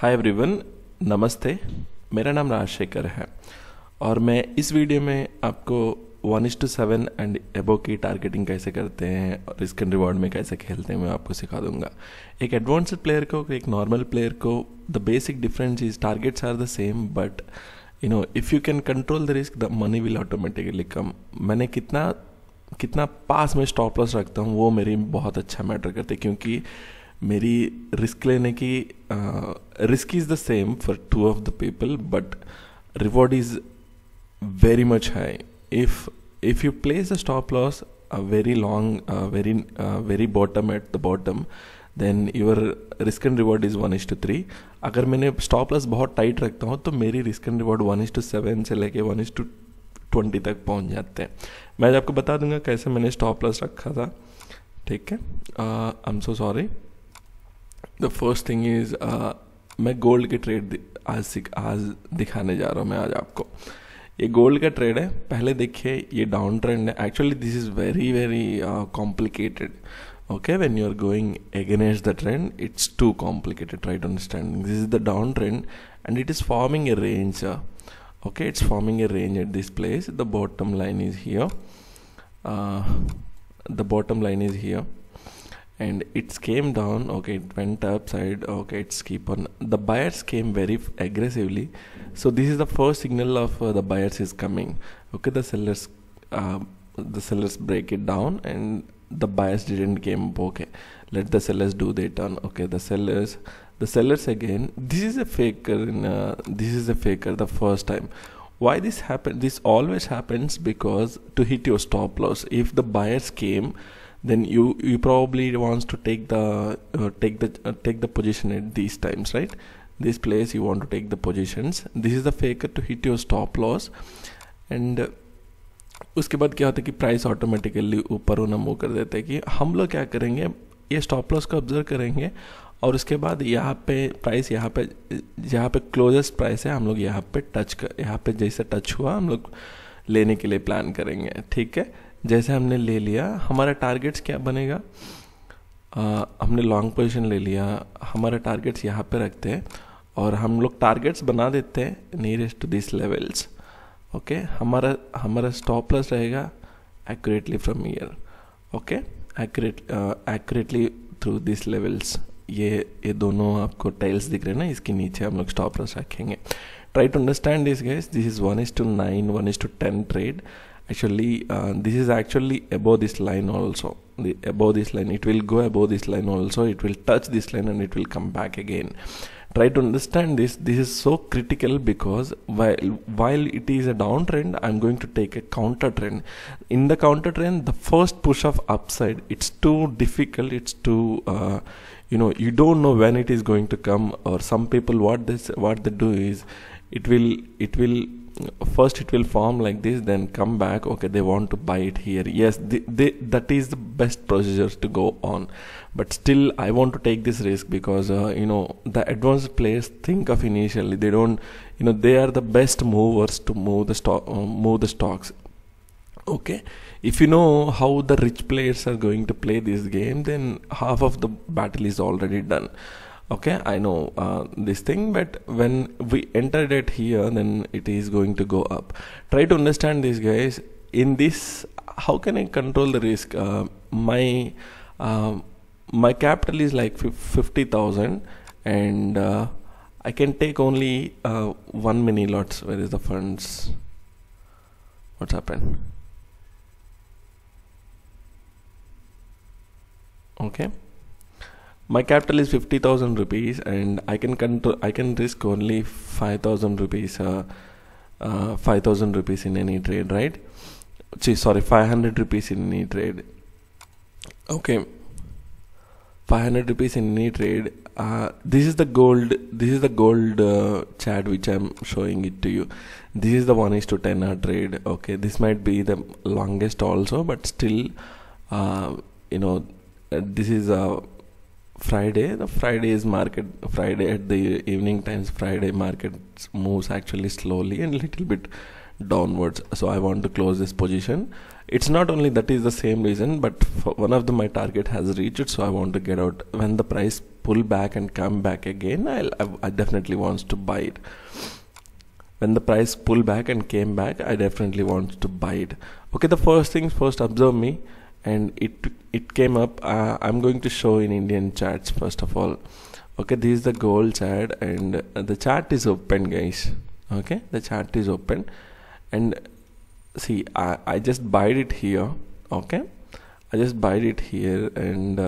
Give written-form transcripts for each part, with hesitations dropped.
Hi everyone, नमस्ते। मेरा नाम राजशेखर है और मैं इस वीडियो में आपको 1:7 एंड एबो की टारगेटिंग कैसे करते हैं और रिस्क एंड रिवॉर्ड में कैसे खेलते हैं मैं आपको सिखा दूंगा। एक एडवांस्ड प्लेयर को एक नॉर्मल प्लेयर को the basic difference is targets are the same, but if you can control the risk the money will automatically come. मैंने कितना पास में स्टॉप लॉस रखता हूँ वो मेरी बहुत अच्छा मैटर करते, क्योंकि मेरी रिस्क लेने की risk is the same for two of the people but reward is very much high. If you place the stop loss a very long very bottom at the bottom, then your risk and reward is 1:3. अगर मैंने stop loss बहुत tight रखता हूँ तो मेरी risk and reward 1:7 से लेके 1:20 तक पहुँच जाते हैं। मैं आपको बता दूंगा कैसे मैंने stop loss रखा था, ठीक है। I'm so sorry. The first thing is मैं गोल्ड के ट्रेड आज दिखाने जा रहा हूँ मैं आज आपको। ये गोल्ड का ट्रेड है। पहले देखिए ये डाउन ट्रेंड है। Actually this is very complicated. Okay, when you are going against the trend it's too complicated, try to understand. This is the down trend and it is forming a range. Okay, it's forming a range at this place. The bottom line is here, the bottom line is here and it came down. Okay, it went upside. Okay, it's keep on. The buyers came very aggressively, so this is the first signal of the buyers is coming. Okay, the sellers break it down and the buyers didn't came up. Okay, let the sellers do their turn. Okay, the sellers again. This is a faker. The first time. Why this happened? This always happens because to hit your stop loss. If the buyers came, then you probably wants to take the position at these times, right? This place you want to take the positions. This is the faker to hit your stop loss and उसके बाद क्या होता है कि price automatically ऊपर होना move कर देता है। कि हम लोग क्या करेंगे, ये स्टॉप लॉस को ऑब्जर्व करेंगे और उसके बाद यहाँ पे प्राइस यहाँ पे क्लोजेस्ट प्राइस है, हम लोग यहाँ पे जैसे टच हुआ हम लोग लेने के लिए प्लान करेंगे, ठीक है। जैसे हमने ले लिया, हमारा टारगेट्स क्या बनेगा, हमने लॉन्ग पोजीशन ले लिया, हमारा टारगेट्स यहाँ पे रखते हैं और हम लोग टारगेट्स बना देते हैं nearest to this levels. Okay, हमारा स्टॉप लॉस रहेगा accurately from here. Okay, accurately through this levels. ये दोनों आपको टाइल्स दिख रहे हैं ना, इसके नीचे हम लोग स्टॉप लॉस रखेंगे। Try to understand this guys. This is 1:9 1:10 trade. Actually this is actually above this line also. Above this line, it will go above this line also, it will touch this line and it will come back again. Try to understand this. This is so critical because while it is a downtrend, I'm going to take a counter trend. In the counter trend, the first push of upside, it's too difficult, it's too you don't know when it is going to come. Or some people what they do is it will first it will form like this, then come back. Okay, they want to buy it here. Yes, that is the best procedure to go on, but still I want to take this risk because the advanced players think of initially. They don't, they are the best movers to move the stocks. Okay, if you know how the rich players are going to play this game, then half of the battle is already done. Okay, I know this thing, but when we entered it here, then it is going to go up. Try to understand this, guys. In this, how can I control the risk? My capital is like 50,000 and I can take only 1 mini lots. Where is the funds? What's happened? Okay, my capital is 50,000 rupees and I can risk only 5,000 rupees 5,000 rupees in any trade, right? Sorry, 500 rupees in any trade. Okay, 500 rupees in any trade. This is the gold chart which I'm showing it to you. This is the 1:10 trade. Okay, this might be the longest also, but still this is a Friday. The Friday is market. Friday at the evening times, Friday market moves actually slowly and little bit downwards. So I want to close this position It's not only that is the same reason, but one of my target has reached, so I want to get out. When the price pull back and come back again, I definitely wants to buy it. When the price pull back and came back, I definitely want to buy it. Okay, the first things first, observe me, and it came up. I'm going to show in Indian charts first of all. Okay, this is the gold chart, and the chart is open, guys. Okay, the chart is open, and see, I just buy it here. Okay, I just buy it here, and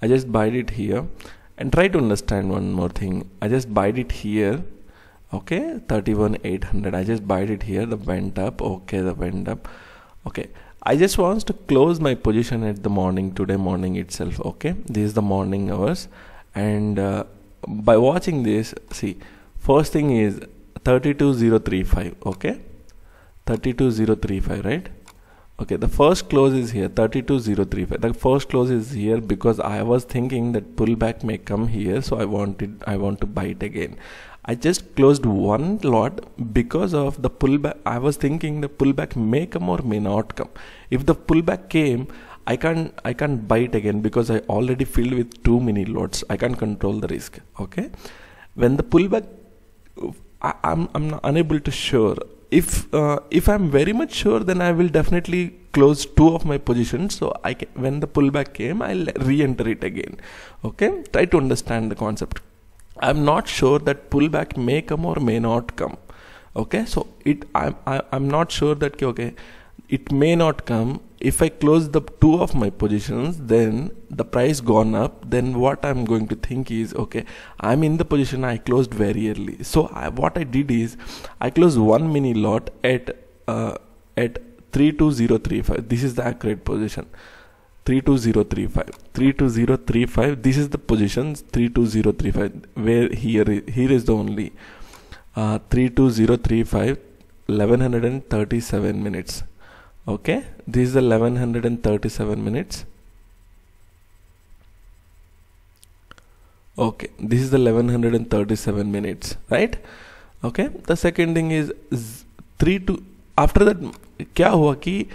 I just buy it here, and try to understand one more thing. I just buy it here. Okay, 31,800. I just buy it here. The went up. Okay, the went up. Okay, I just want to close my position at the morning, today morning itself. Okay, this is the morning hours, and by watching this, see, first thing is 32,035. Okay, 32,035, right? Okay, the first close is here, 32,035. The first close is here because I was thinking that pullback may come here, so I want to buy it again. I just closed one lot because of the pullback. I was thinking the pullback may come or may not come. If the pullback came, I can't buy it again because I already filled with too many lots. I can't control the risk. Okay, when the pullback, I'm unable to sure. If I'm very much sure, then I will definitely close two of my positions. So when the pullback came, I'll re-enter it again. Okay, try to understand the concept. I'm not sure that pullback may come or may not come. Okay, so I'm not sure that okay, it may not come. If I close the two of my positions, then the price gone up, then what I'm going to think is, okay, I'm in the position I closed very early. So what I did is I closed one mini lot at 32035. This is the accurate position. 32035. This is the positions 32035, where here is the only 32035, 1137 minutes. Okay, this is the 1137 minutes. Okay, this is the 1137 minutes, right? Okay, the second thing is 3 after that क्या हुआ कि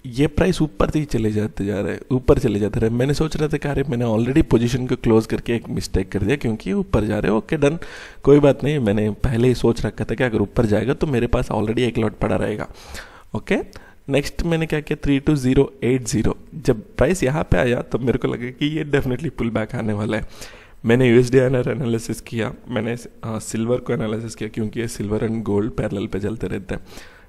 ये price ऊपर ही चले जाते जा रहे हैं, ऊपर चले जाते रहे. मैंने सोच रहा था कि अरे मैंने ऑलरेडी पोजीशन को क्लोज करके एक मिस्टेक कर दिया क्योंकि ऊपर जा रहे हो. ओके, डन, कोई बात नहीं. मैंने पहले ही सोच रखा था कि अगर ऊपर जाएगा तो मेरे पास ऑलरेडी एक लॉट पड़ा रहेगा. ओके, नेक्स्ट मैंने क्या किया, 32080. जब प्राइस यहाँ पे आया तो मेरे को लगा कि ये डेफिनेटली पुल बैक आने वाला है. मैंने USDR एनालिसिस किया, मैंने सिल्वर को एनालिसिस किया क्योंकि ये सिल्वर एंड गोल्ड पैरेलल पे चलते रहते हैं.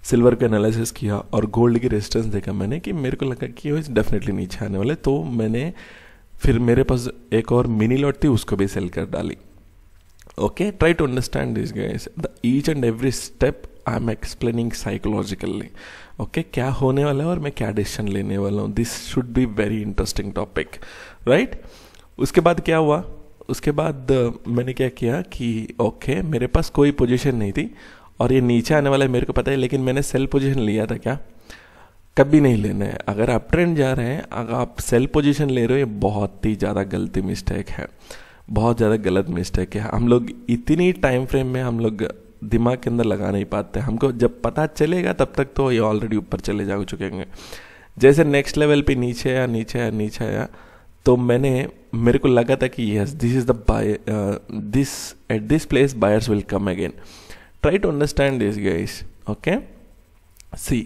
सिल्वर का एनालिसिस किया और गोल्ड की रेजिस्टेंस देखा मैंने कि मेरे को लगा कि ये डेफिनेटली नीचे आने वाले. तो मैंने फिर मेरे पास एक और मिनी लॉट थी, उसको भी सेल कर डाली. Okay, try to understand this guys. The each and every step I am explaining psychologically. Okay, क्या होने वाला है और मैं क्या डिसीजन लेने वाला हूँ. This should be very interesting topic, right. उसके बाद क्या हुआ, उसके बाद मैंने क्या किया कि ओके, मेरे पास कोई पोजीशन नहीं थी और ये नीचे आने वाला है मेरे को पता है, लेकिन मैंने सेल पोजीशन लिया था. क्या, कभी नहीं लेना है. अगर अप ट्रेंड जा रहे हैं, अगर आप सेल पोजीशन ले रहे हो, ये बहुत ही ज़्यादा गलती मिस्टेक है, बहुत ज़्यादा गलत मिस्टेक है. हम लोग इतनी टाइम फ्रेम में हम लोग दिमाग के अंदर लगा नहीं पाते. हमको जब पता चलेगा तब तक तो ये ऑलरेडी ऊपर चले जा चुके होंगे. जैसे नेक्स्ट लेवल पे नीचे आया तो मेरे को लगा था कि yes, this is the buy, this at this place buyers will come again. Try to understand this, guys. Okay, see,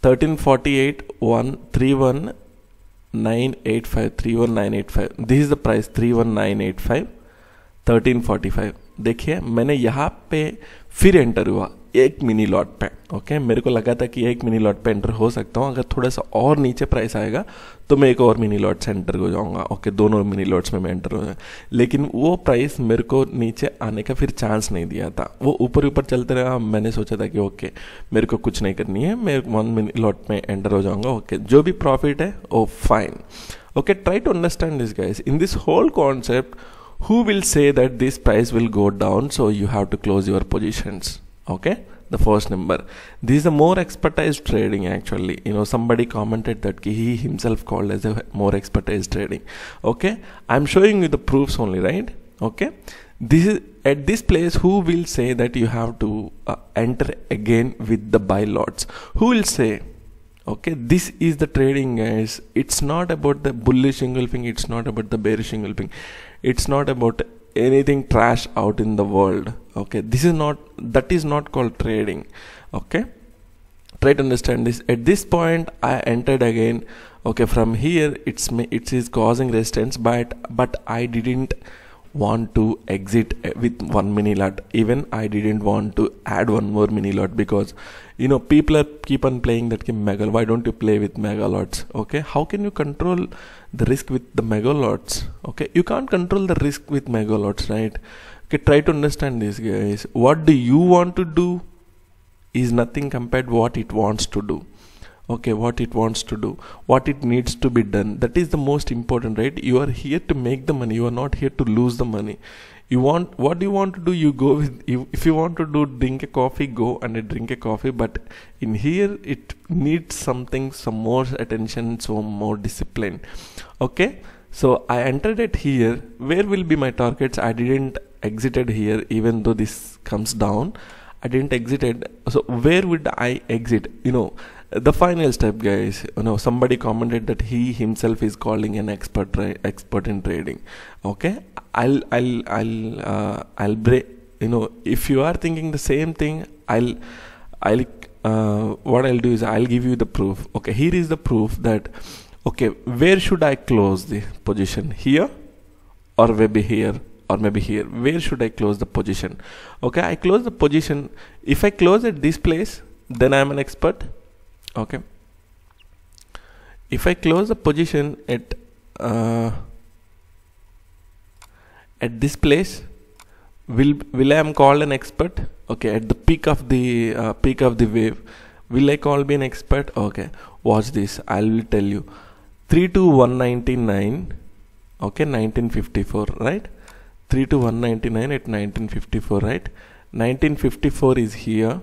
1348 31985. This is the price, 31985, 1345. देखिए, मैंने यहाँ पे फिर एंटर हुआ एक मिनी लॉट पे. ओके, मेरे को लगा था कि एक मिनी लॉट पे एंटर हो सकता हूँ. अगर थोड़ा सा और नीचे प्राइस आएगा तो मैं एक और मिनी लॉट से एंटर हो जाऊँगा. ओके, दोनों मिनी लॉट्स में मैं एंटर हो जाऊँ. लेकिन वो प्राइस मेरे को नीचे आने का फिर चांस नहीं दिया था. वो ऊपर चलते रहा. मैंने सोचा था कि ओके, मेरे को कुछ नहीं करनी है, मैं वन मिनी लॉट में एंटर हो जाऊँगा. ओके, जो भी प्रॉफिट है oh fine. Okay, try to understand this guys. In this whole concept, who will say that this price will go down, so you have to close your positions. Okay, the first number. This is a more expertise trading actually. You know, somebody commented that he himself called as a more expertise trading. Okay, I'm showing you the proofs only, right? Okay, This is at this place, who will say that you have to enter again with the buy lots? Who will say, okay, this is the trading, guys. It's not about the bullish engulfing, it's not about the bearish engulfing, it's not about anything trash out in the world. Okay, this is not, that is not called trading. Okay, try to understand this. At this point I entered again. Okay, from here it is causing resistance, but I didn't want to exit with one mini lot. Even I didn't want to add one more mini lot, because you know, people are keep on playing that game mega. Why don't you play with mega lots? Okay, how can you control the risk with the mega lots? Okay, you can't control the risk with mega lots, right? Okay, try to understand this, guys. What do you want to do is nothing compared what it wants to do. Okay, what it wants to do, what it needs to be done, that is the most important, right? You are here to make the money, you are not here to lose the money. You want, what do you want to do? You go with, if you want to do drink a coffee, go and drink a coffee, but in here it needs something, some more attention, some more discipline. Okay, so I entered it here. Where will be my targets? I didn't exited here, even though this comes down, I didn't exited. So where would I exit? You know, the final step, guys. You know, somebody commented that he himself is calling an expert in trading. Okay, I'll break. You know, if you are thinking the same thing, what I'll do is I'll give you the proof. Okay, here is the proof that, okay, where should I close the position? Here, or maybe here, or maybe here. Where should I close the position? Okay, I close the position. If I close at this place, then I'm an expert. Okay, if I close the position at this place, will I am called an expert? Okay, at the peak of the wave, will I call be an expert? Okay, watch this, I will tell you. 32199, okay, 1954, right? 32199 at 1954, right? 1954 is here,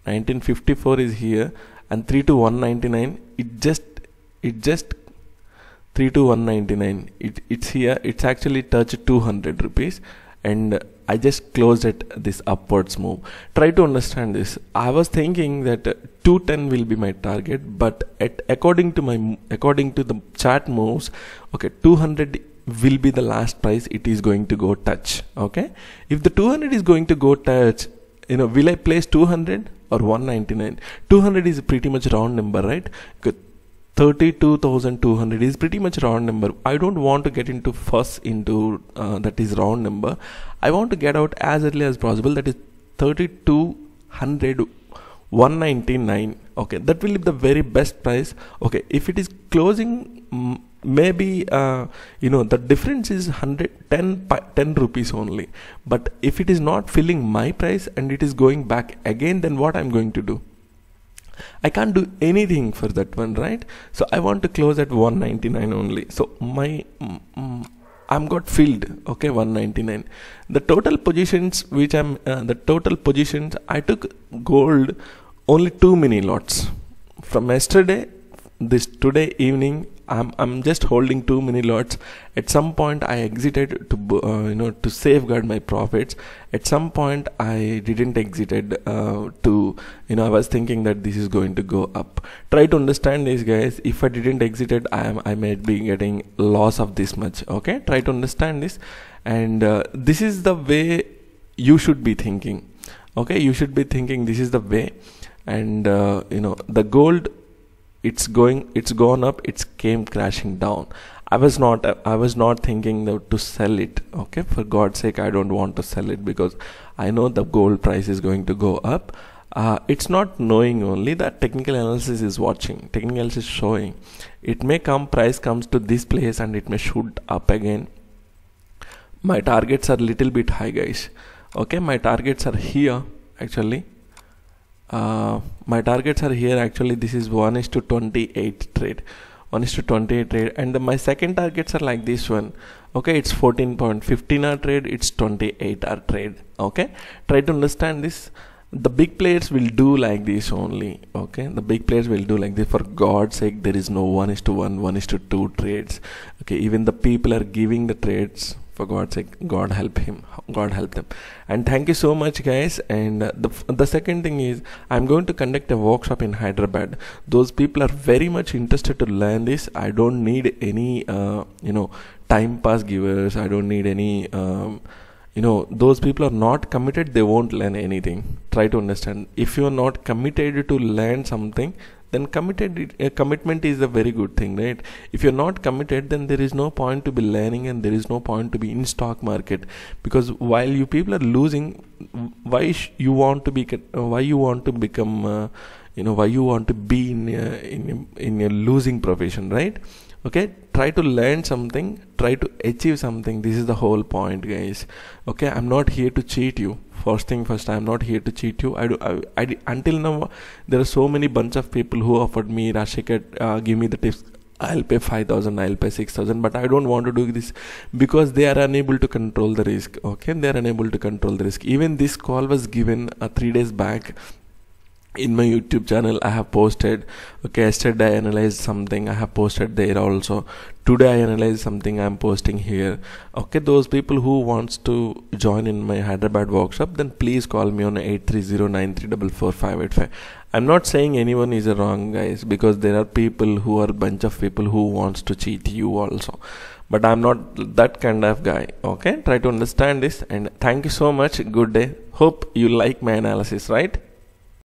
1954 is here, and 32199, it just 32199, it's here. It's actually touched 200 rupees, and I just closed at this upwards move. Try to understand this. I was thinking that 210 will be my target, but according to the chart moves, okay, 200 will be the last price it is going to go touch. Okay, if the 200 is going to go touch, you know, will I place 200 or 199? 200 is pretty much round number, right? 32,200 is pretty much round number. I don't want to get into fuss into that is round number. I want to get out as early as possible. That is 3200, 199. Okay, that will be the very best price. Okay, if it is closing, maybe you know, the difference is 10 rupees only. But if it is not filling my price and it is going back again, then what I'm going to do? I can't do anything for that one, right? So I want to close at 199 only. So my I'm got filled. Okay, 199. The total positions which I'm I took gold only 2 mini lots from yesterday. Today evening I'm just holding 2 mini lots. At some point I exited to to safeguard my profits. At some point I didn't exited I was thinking that this is going to go up. Try to understand this, guys. If I didn't exited, I might be getting loss of this much. Okay, try to understand this, and this is the way you should be thinking. Okay, you should be thinking this is the way, and the gold, it's gone up, it came crashing down. I was not thinking to sell it. Okay, for God's sake, I don't want to sell it because I know the gold price is going to go up. It's not knowing only that technical analysis is watching, technical analysis is showing. It may come, price comes to this place and it may shoot up again. My targets are little bit high, guys. Okay, my targets are here actually. My targets are here actually. This is 1:28 trade, 1:28 trade, and my second targets are like this one. Okay, it's 14.15 hour trade, it's 28 hour trade. Okay, try to understand this. The big players will do like this only. Okay, the big players will do like this. For God's sake, there is no 1:1, 1:2 trades. Okay, even the people are giving the trades For God's sake, God help him, God help them. And thank you so much, guys. And the second thing is, I'm going to conduct a workshop in Hyderabad. Those people are very much interested to learn this. I don't need any time pass givers. I don't need any those people are not committed, they won't learn anything. Try to understand. If you are not committed to learn something, then commitment is a very good thing, right? If you're not committed, then there is no point to be learning, and there is no point to be in stock market, because while you people are losing, why you want to become why you want to be in a losing profession, right? Okay, try to learn something, try to achieve something. This is the whole point, guys. Okay, I'm not here to cheat you. First thing first, I'm not here to cheat you. Until now, there are so many bunch of people who offered me, Rashikar, give me the tips. I'll pay 5,000, I'll pay 6,000, but I don't want to do this because they are unable to control the risk. Okay, they are unable to control the risk. Even this call was given 3 days back. In my YouTube channel, I have posted. Okay, yesterday I analyzed something, I have posted there also. Today I analyzed something, I am posting here. Okay, those people who wants to join in my Hyderabad workshop, then please call me on 83093444585. I'm not saying anyone is wrong, guys, because there are people who are bunch of people who wants to cheat you also. But I'm not that kind of guy. Okay, try to understand this, and thank you so much. Good day. Hope you like my analysis, right?